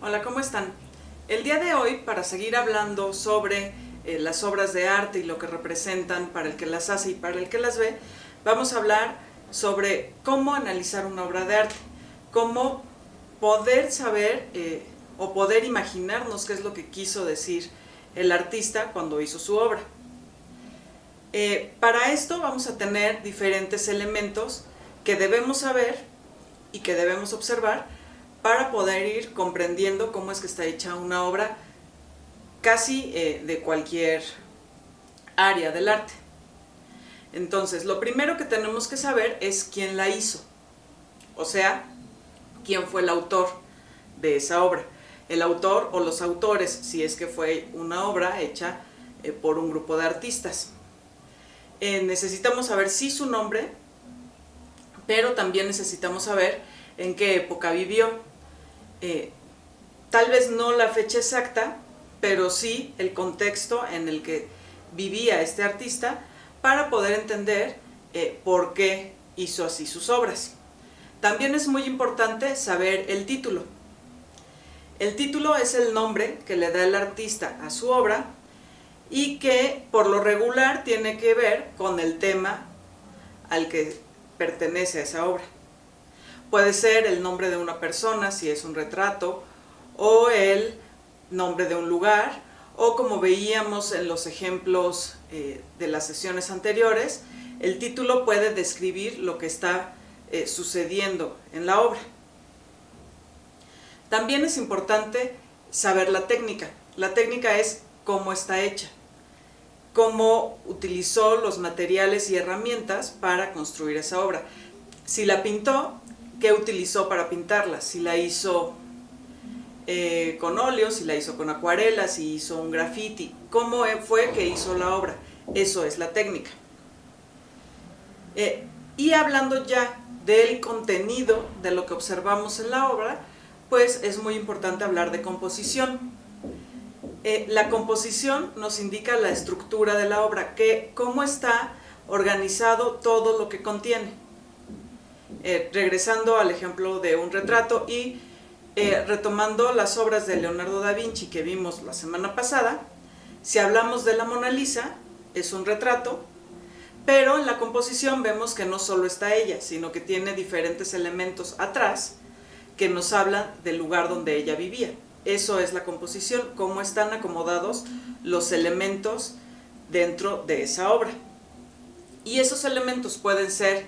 Hola, ¿cómo están? El día de hoy, para seguir hablando sobre las obras de arte y lo que representan para el que las hace y para el que las ve, vamos a hablar sobre cómo analizar una obra de arte, cómo poder saber o poder imaginarnos qué es lo que quiso decir el artista cuando hizo su obra. Para esto vamos a tener diferentes elementos que debemos saber y que debemos observar para poder ir comprendiendo cómo es que está hecha una obra casi de cualquier área del arte. Entonces, lo primero que tenemos que saber es quién la hizo, o sea, quién fue el autor de esa obra. El autor o los autores, si es que fue una obra hecha por un grupo de artistas. Necesitamos saber sí su nombre, pero también necesitamos saber en qué época vivió. Tal vez no la fecha exacta, pero sí el contexto en el que vivía este artista para poder entender por qué hizo así sus obras. También es muy importante saber el título. El título es el nombre que le da el artista a su obra y que por lo regular tiene que ver con el tema al que pertenece a esa obra. Puede ser el nombre de una persona, si es un retrato, o el nombre de un lugar, o como veíamos en los ejemplos de las sesiones anteriores, el título puede describir lo que está sucediendo en la obra. También es importante saber la técnica. La técnica es cómo está hecha, cómo utilizó los materiales y herramientas para construir esa obra. Si la pintó, ¿qué utilizó para pintarla? Si la hizo con óleo, si la hizo con acuarela, si hizo un graffiti, ¿cómo fue que hizo la obra? Eso es la técnica. Y hablando ya del contenido de lo que observamos en la obra, pues es muy importante hablar de composición. La composición nos indica la estructura de la obra, cómo está organizado todo lo que contiene. Regresando al ejemplo de un retrato y retomando las obras de Leonardo da Vinci que vimos la semana pasada, si hablamos de la Mona Lisa, es un retrato, pero en la composición vemos que no solo está ella, sino que tiene diferentes elementos atrás que nos hablan del lugar donde ella vivía. Eso es la composición, cómo están acomodados los elementos dentro de esa obra. Y esos elementos pueden ser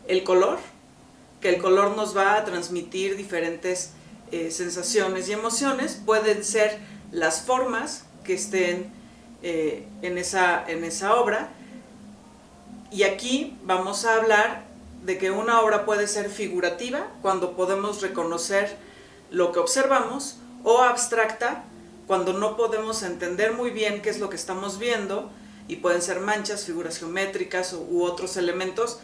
el color, que el color nos va a transmitir diferentes sensaciones y emociones, pueden ser las formas que estén en esa obra, y aquí vamos a hablar de que una obra puede ser figurativa, cuando podemos reconocer lo que observamos, o abstracta, cuando no podemos entender muy bien qué es lo que estamos viendo, y pueden ser manchas, figuras geométricas u otros elementos,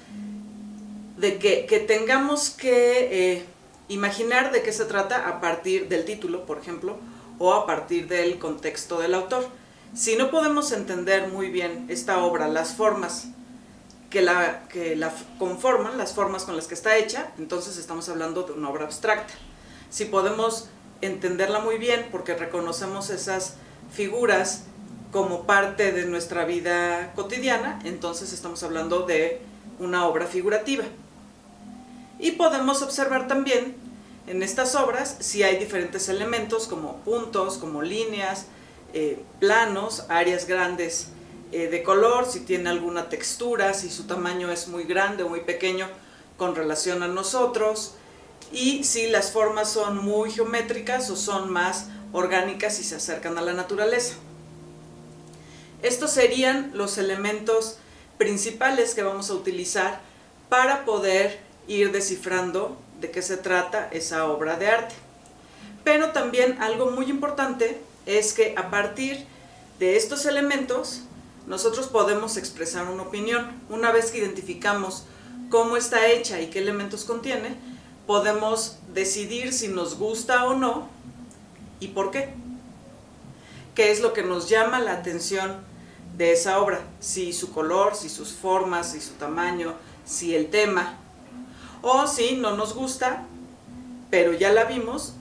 de que tengamos que imaginar de qué se trata a partir del título, por ejemplo, o a partir del contexto del autor. Si no podemos entender muy bien esta obra, las formas que la conforman, las formas con las que está hecha, entonces estamos hablando de una obra abstracta. Si podemos entenderla muy bien porque reconocemos esas figuras como parte de nuestra vida cotidiana, entonces estamos hablando de una obra figurativa. Y podemos observar también en estas obras si hay diferentes elementos como puntos, como líneas, planos, áreas grandes de color, si tiene alguna textura, si su tamaño es muy grande o muy pequeño con relación a nosotros, y si las formas son muy geométricas o son más orgánicas y se acercan a la naturaleza. Estos serían los elementos principales que vamos a utilizar para poder ir descifrando de qué se trata esa obra de arte. Pero también algo muy importante es que a partir de estos elementos nosotros podemos expresar una opinión. Una vez que identificamos cómo está hecha y qué elementos contiene, podemos decidir si nos gusta o no y por qué. ¿Qué es lo que nos llama la atención de esa obra? Si su color, si sus formas, si su tamaño, si el tema. O si no nos gusta, pero ya la vimos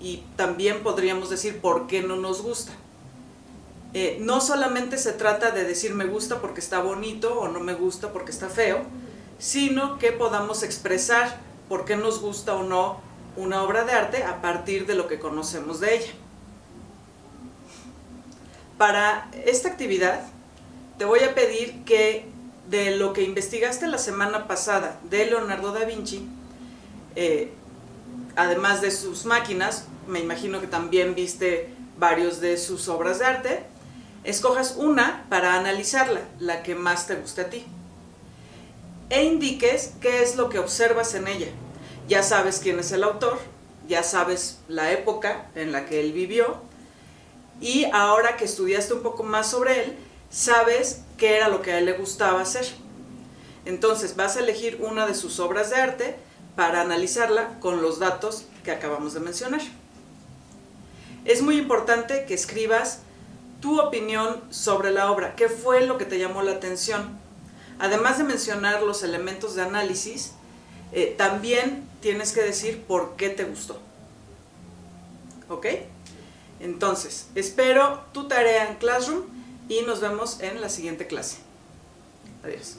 y también podríamos decir por qué no nos gusta. No solamente se trata de decir me gusta porque está bonito o no me gusta porque está feo, sino que podamos expresar por qué nos gusta o no una obra de arte a partir de lo que conocemos de ella. Para esta actividad te voy a pedir que de lo que investigaste la semana pasada de Leonardo da Vinci, además de sus máquinas, me imagino que también viste varios de sus obras de arte, escojas una para analizarla, la que más te guste a ti, e indiques qué es lo que observas en ella. Ya sabes quién es el autor, ya sabes la época en la que él vivió, y ahora que estudiaste un poco más sobre él, sabes qué era lo que a él le gustaba hacer. Entonces vas a elegir una de sus obras de arte para analizarla con los datos que acabamos de mencionar. Es muy importante que escribas tu opinión sobre la obra, qué fue lo que te llamó la atención. Además de mencionar los elementos de análisis, también tienes que decir por qué te gustó. ¿Ok? Entonces, espero tu tarea en Classroom y nos vemos en la siguiente clase. Adiós.